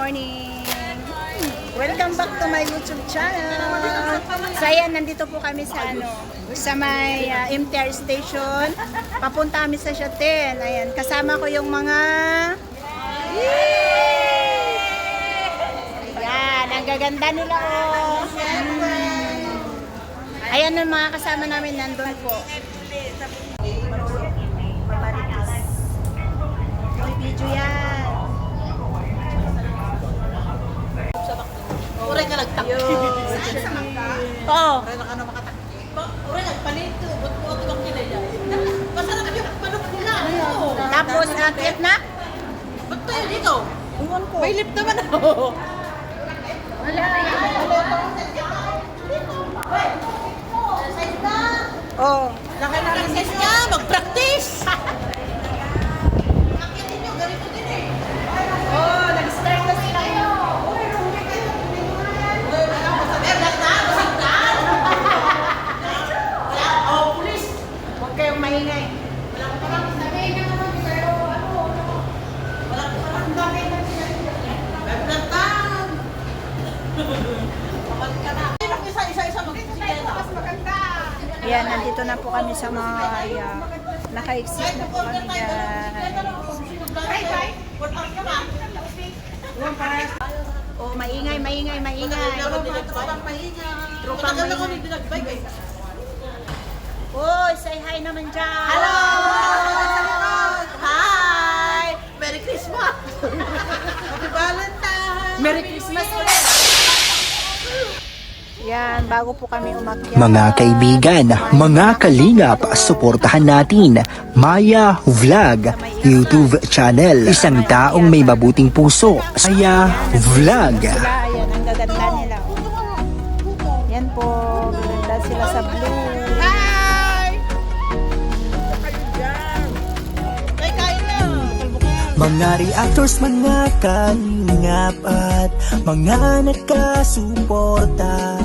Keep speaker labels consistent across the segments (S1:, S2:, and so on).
S1: morning! Welcome back to my YouTube channel! So ayan, nandito po kami sa may MTR station. Papunta kami sa Shaten. Ayan, kasama ko yung mga... Ayan, ang gaganda nila oh! Ayan yung mga kasama namin nandun po. May video yan.
S2: Uray ka nagtakyo.
S1: Saan sa Mangga? Oo.
S2: Uray na ka na makatakyo. Uray nagpalito. Ba't mo ito bang kinaya? Masarap yung manok nila.
S1: Tapos, akit na?
S2: Ba't tayo dito?
S1: Iwan ko.
S2: May lip naman ako.
S1: Wala. Oh.
S2: Laki na rin niya. Mag-practice. Akitin nyo. Ganito din eh.
S1: Oh, nag-start na sila. Huwag kayong maingay. Ayan, nandito na po kami sa mga naka-exit na po kami dyan. Oh, maingay. Tropang maingay. Oh, say hi naman dyan.
S2: Hello!
S1: Hi!
S2: Merry Christmas! Happy Valentine!
S1: Merry Christmas ulit! Yan, bago po kami umakyat.
S3: Mga kaibigan, mga kalingap, suportahan natin Maya Vlog YouTube channel. Isang taong may mabuting puso. Maya Vlog.
S1: Sila, ayan, ang gaganda nila. Yan po, gaganda sila sa blue.
S3: Mga reactors, mga kalingap at mga nakasuporta.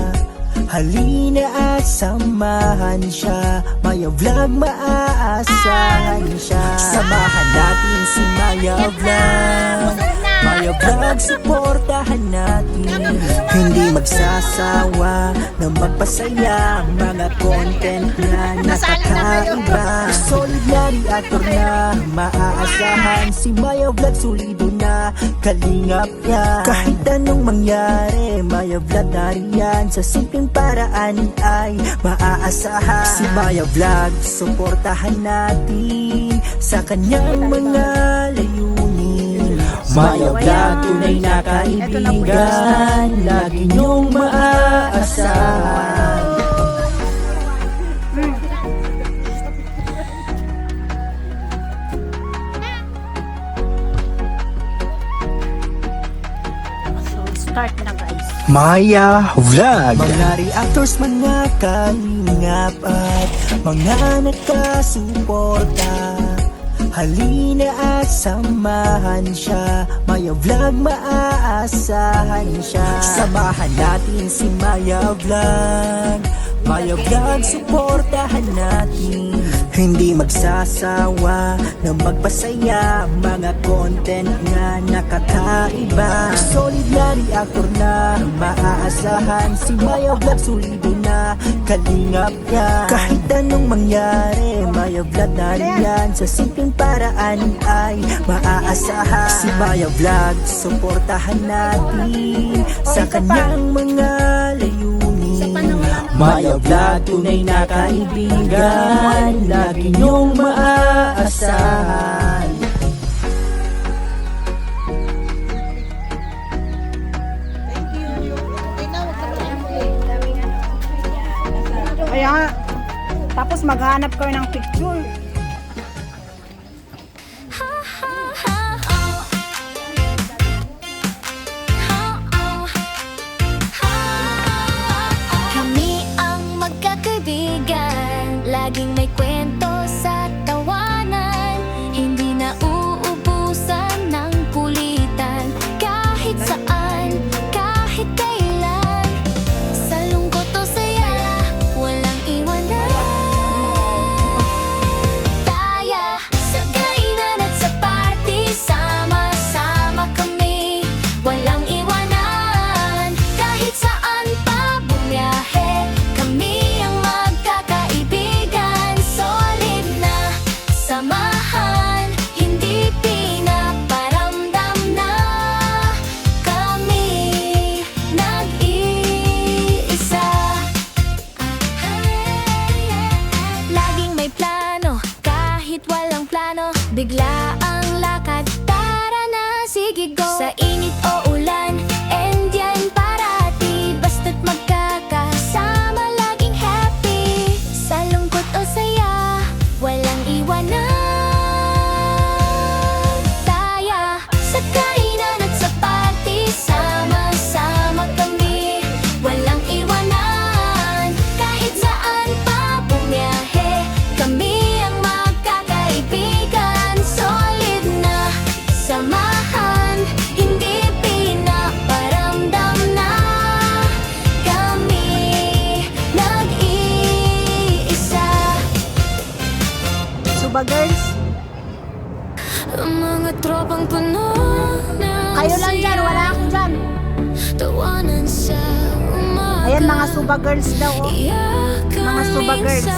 S3: Halina at samahan siya. Maya Vlog, maaasahan siya. Samahan natin si Maya Vlog. Maya Vlog, suportahan natin. Hindi magsasawa na magpasaya. Mga content na nakakaiba. Solid na reactor na maaasahan. Si Maya Vlog, solido na kalingap niya. Kahit anong mangyari, Maya Vlog nariyan. Sa simpleng paraan ay maaasahan. Si Maya Vlog, suportahan natin sa kanyang mga layunin. Maya Vlog, tunay na kaibigan, lagi niyong maaasahan.
S1: So, start na guys.
S3: Maya Vlog. Mga reactors, mga kalingap at mga nakasuporta. Halina at samahan siya. Maya Vlog, maaasahan siya. Samahan natin si Maya Vlog. Maya Vlog, suportahan natin. Hindi magsasawa na magpasaya. Mga content na nakakaiba. Solid na reactor na maaasahan. Si Maya Vlog, solido na kalingap niya. Kahit anong mangyari, Maya Vlog nariyan. Sa simpleng paraan ay maaasahan. Si Maya Vlog, suportahan natin sa kanyang mga layunin. Maya Vlog, tunay na kaibigan, lagi niyong maaasahan.
S1: Kaya, tapos maghanap kayo ng picture.
S4: Kami ang magkakaibigan, laging may kwento sa tawanan. Hindi na uubusan ng kulitan, kahit saan, kahit kailan. Sa lungkot o saya, walang iwanan.
S1: Kayo lang dyan, wala ako dyan.
S4: Tawanan sa umaga.
S1: Ayan, mga Suba girls daw. Oh. Mga Suba girls.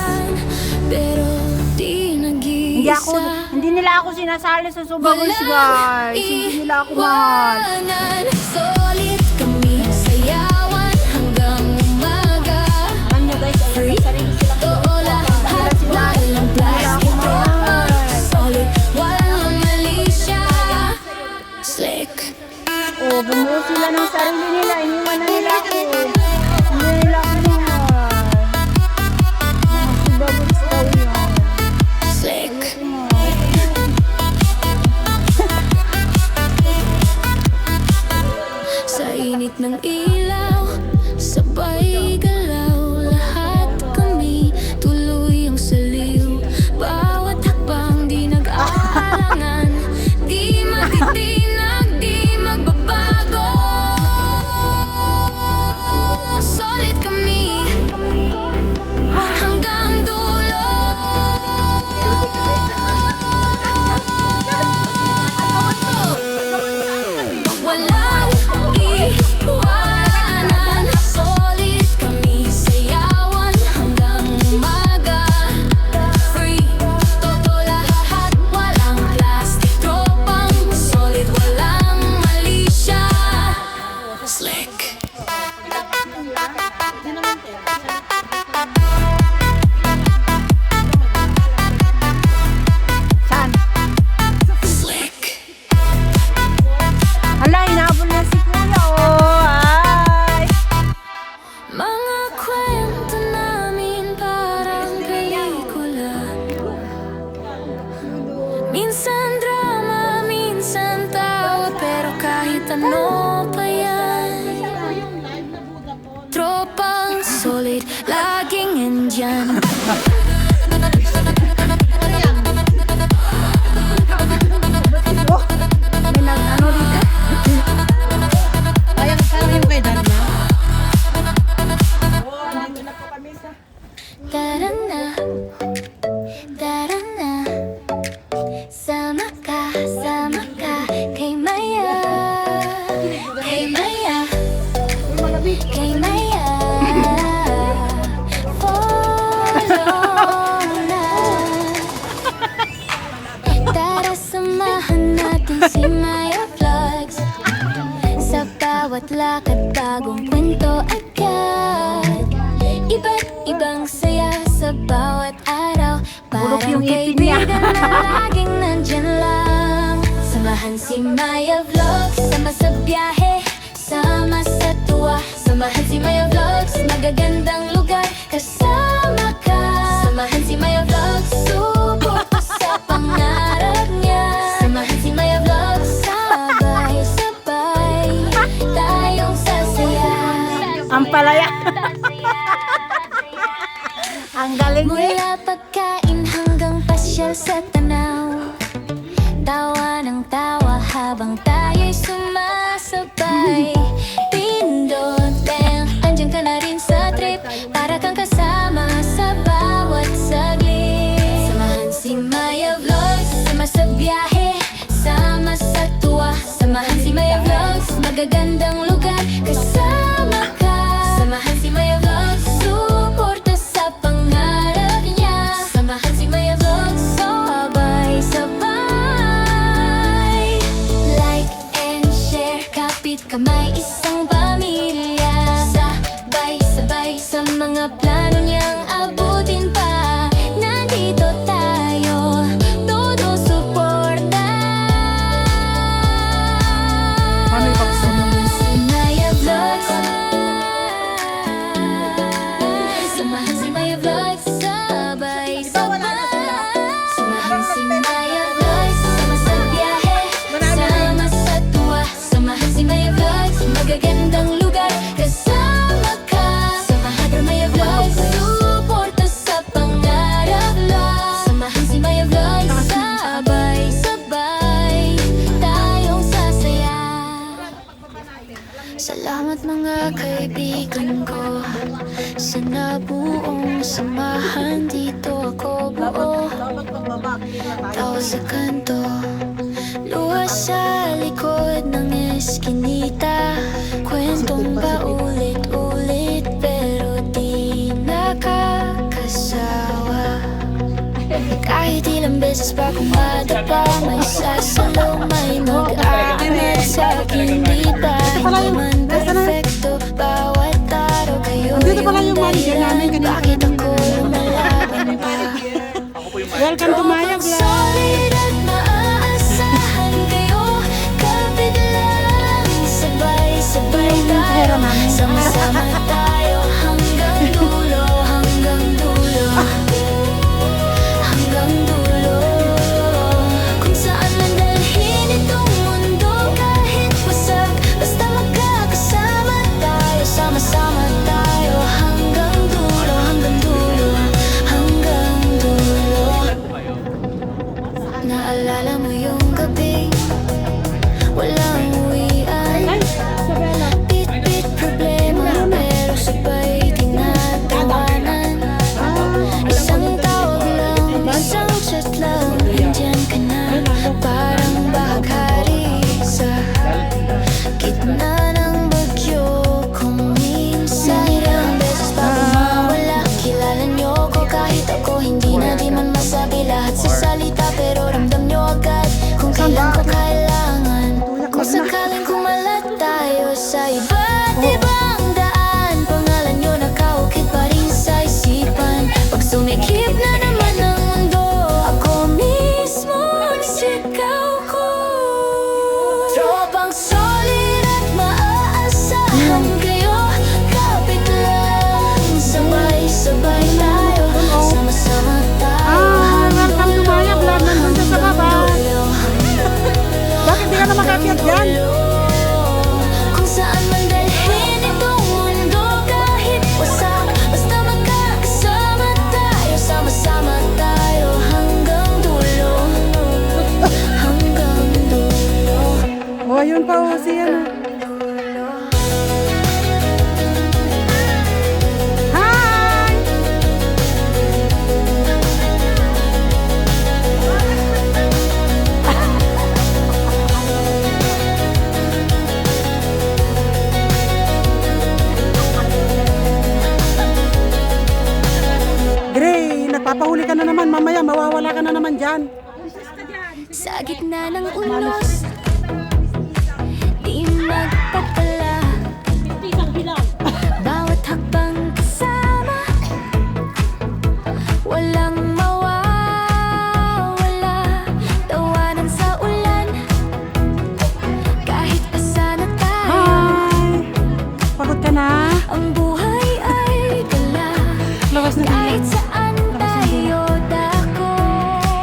S4: Pero di nag-iisa.
S1: Hindi nila ako sinasali sa Suba girls, guys. Hindi nila ako mahal.
S4: Solid kami, sayawan hanggang umaga.
S1: Alam nyo guys, ay sarili silang
S4: Oo, lahat walang plastic tropa. Solid, walang mali siya. Slick.
S1: Oh, bumuo sila ng sarili nila. Iniwan na nila ako. Hindi nila ako mahal. Mga Suba girls daw yan.
S4: Slick. Sa init ng ilaw, sabay galaw, lahat kami tuloy ang saliw. Bawat hakbang di nag-aalangan, di matitinag, di magbabago. Solid kami hanggang dulo. Walang iwanan, solid kami, sayawan hanggang umaga. Free, todo lahat, walang plastic tropang solid, walang mali siya. Slick.
S1: Saan?
S4: Slick.
S1: Hala, hinabol na si Kuya. Oh, ay.
S4: Mga kwento namin parang pelikula. Minsan drama, minsan tawa, pero kahit ano pa yan, tropang solid, laging nandyan.
S1: Oh, may nag-ano dito.
S2: Parang yung kay Dad na.
S4: Tara na, tara na, sama ka kay Maya, kay Maya, kay Maya. Follow na. Tara samahan natin si Maya Vlogs. Sa bawat lakad bagong kwento agad. Iba't ibang saya sa bawat araw.
S1: Bulok
S4: Parang
S1: yung ipin niya.
S4: kaibigan na laging nandyan lang. Samahan si Maya Vlogs, sama sa biyahe, sama sa tuwa. Samahan si Maya Vlogs, magagandang lugar, kasama ka. Samahan si Maya Vlogs, subok sa pangarap niya. Samahan si Maya Vlogs, sabay-sabay tayong sasaya.
S1: Ang palaya. Ang galing eh.
S4: Mula pagkain hanggang pasyal sa tanaw, tawa ng tawa habang tayo'y sumasabay. Pindot, bang, andyan ka na rin sa trip, para kang kasama sa bawat saglit. Samahan si Maya Vlogs, sama sa biyahe, sama sa tuwa. Samahan si Maya Vlogs, magagandang lugar, kasama ka. Samahan si Maya Vlogs, suporta sa pangarap niya. Samahan si Maya Vlogs, sabay-sabay. Like and share, kapit kamay, isang pamilya. Sabay-sabay sa mga plano niyang abutin pa. Nandito tayo, todo suporta. Samahan si Maya Vlogs, samahan si Maya Vlogs, sabay-sabay. Samahan si Maya Vlogs, sama sa biyahe, sama sa tuwa. Samahan si Maya Vlogs, magagandang lugar, kasama ka. Samahan si Maya Vlogs, suporta sa pangarap lang. Samahan si Maya Vlogs, sabay-sabay tayong sasaya. Salamat mga kaibigan ko, sa nabuong samahan. Dito ako buo, tawa sa kanto, luha sa likod ng ba kung madapa? May sasalong, may mag-aangat sa'kin. Di ba naman perfecto? Bawat araw kayo
S5: Andito pala yung manager namin kanina.
S4: bakit ako lumalaban pa?
S5: Welcome to Maya Vlog.
S4: Solid at maaasahan kayo. Kapit lang, sabay-sabay tayo. Sama-sama tayo hanggang dulo, hanggang dulo, hanggang dulo. Kung saan man dalhin itong mundo, kahit wasak, basta magkakasama tayo. Sama-sama tayo hanggang dulo, hanggang dulo, hanggang dulo. Naalala mo yung gabi, walang uwian. Bit-bit problema, pero sabay tinatawanan. Isang tawag lang, isang chat lang, nandyan ka na. Parang bahaghari sa gitna ng bagyo. Kung minsan ilang beses bago mawala, kilala niyo ko kahit ako hindi na di man masabi lahat sa salita. Pero ramdam niyo agad kung kailan ko kailangan. Kung sakaling kumalat tayo sa iba't ibang daan, pangalan niyo nakaukit pa rin sa isipan. Pag sumikip na naman ang mundo, ako mismo sigaw ko. Tropang solid at maaasahan kayo. Kapit lang, sabay-sabay tayo. Sama-sama tayo.
S5: Welcome to Maya Vlog. Nandun siya sa baba. Bakit di ka na makakyat dyan?
S4: Kung saan man dalhin itong mundo, kahit wasak, basta magkakasama tayo. Sama-sama tayo hanggang dulo, hanggang dulo.
S5: Oh, yun pa oh, si ano. Hi! Gray, nagpapahuli ka na naman. Mamaya mawawala ka na naman dyan.
S4: Sa gitna ng unos, di magpatala. Bawat hakbang kasama, walang mawawala. Tawanan sa ulan, kahit asa na tayo.
S5: Hi! Pagod ka na?
S4: Ang buhay ay gala,
S5: Lakas na
S4: kahit
S5: dila.
S4: saan tayo dako.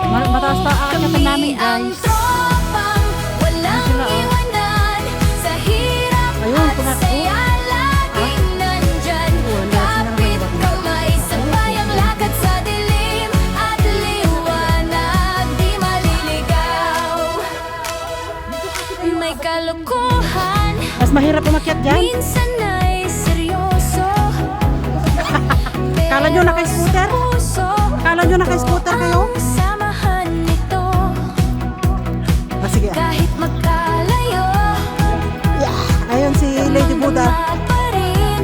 S5: Mataas pa aakyatin namin
S4: Ang
S5: guys.
S4: tropang walang
S5: Sila, oh.
S4: iwanan, sa hirap
S5: Ayun,
S4: at
S5: tumakbo.
S4: saya laging nandyan. Kapit kamay, sabay ang lakad sa dilim at liwanag, di maliligaw. May kalokohan,
S5: Mas mahirap umakyat dyan.
S4: minsan ay seryoso.
S5: Kala nyo naka-scooter?
S4: Pero sa puso,
S5: Kala nyo naka-scooter kayo?
S4: ang samahan nito.
S5: Ah, sige.
S4: Kahit magkalayo,
S5: Ayun si Lady Buddha.
S4: pa rin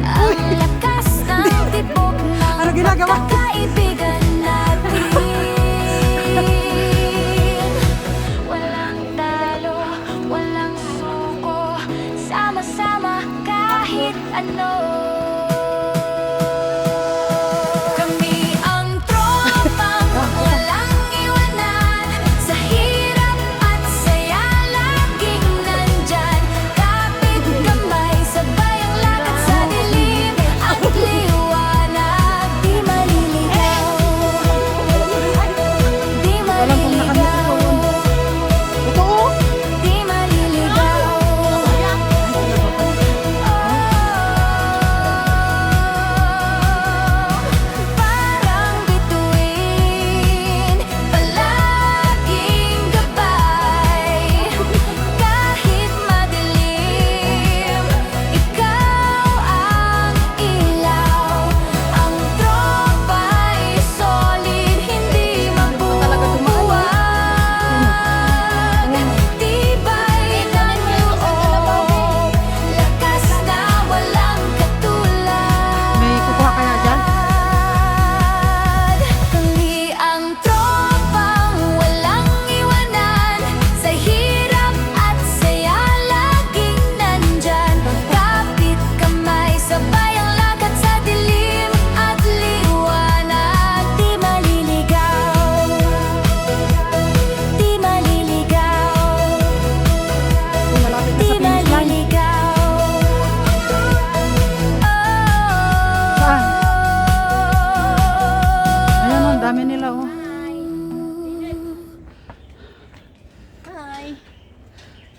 S4: ang lakas ng tibok ng
S5: Ano ginagawa?
S4: pagkakaibigan natin. Walang talo, walang suko, sama-sama kahit ano. Kami ang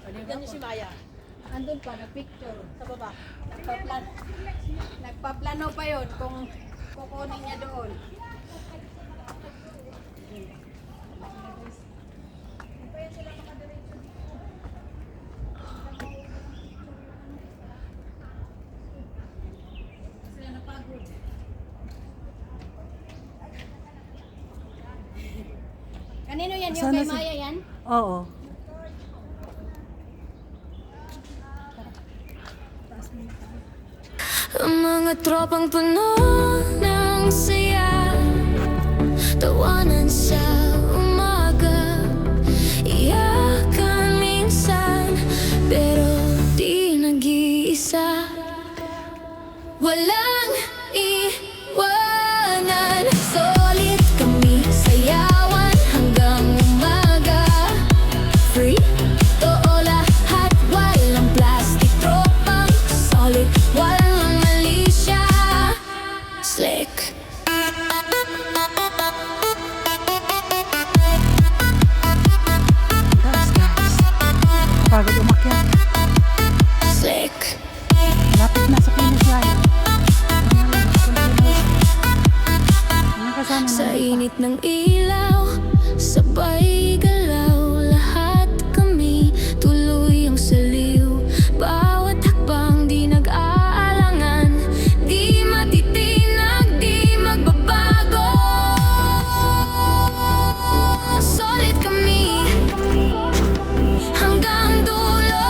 S2: Yan niyo si Maya.
S6: Andun pa, na-picture.
S2: Sa baba.
S6: Nagpaplano pa yun kung kukunin niya doon. Kanino yan? Yung
S5: Sana
S6: kay
S5: si-
S6: Maya yan?
S5: Oo.
S4: Ang mga tropang puno ng saya, tawanan sa umaga, iyakan minsan, pero di nag-iisa. Walang iwanan, solid kami, sayawan hanggang umaga. Free, totoo lahat, walang plastic, tropang solid, walang mali siya. Slick.
S5: Guys, guys. Pagod umakyat.
S4: Slick.
S5: Lapit na sa finish line. Mga kasama
S4: Sa
S5: na.
S4: init ng ilaw, sabay galaw, lahat kami tuloy ang saliw. Bawat hakbang di nag-aalangan, di matitinag, di magbabago. Solid kami hanggang dulo.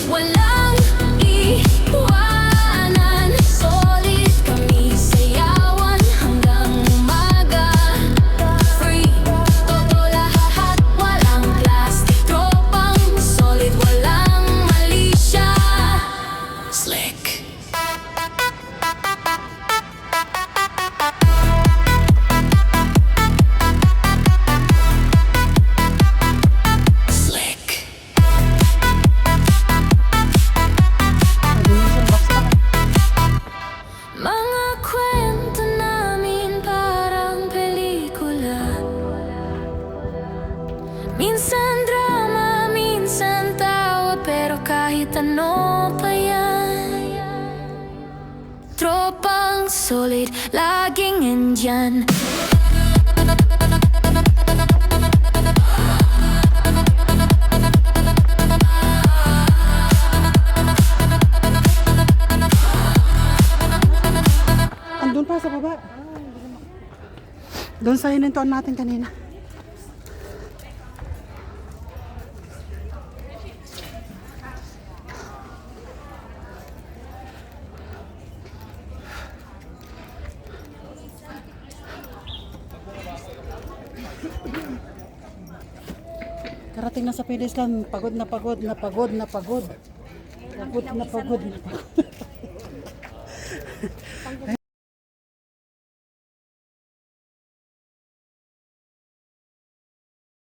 S4: Walang iwanan, solid kami, sayawan hanggang umaga. Free, totoo lahat, walang plastic, tropang solid, walang mali siya. Slick. Slick. Mga kwento namin parang pelikula. Minsan drama, minsan tawa, pero kahit ano pa yan, tropang solid, laging nandyan.
S5: Andun pa sa baba. Doon sa hinintuan natin kanina. Karating na sa finish line, pagod na pagod na pagod na pagod. Pagod na pagod na pagod.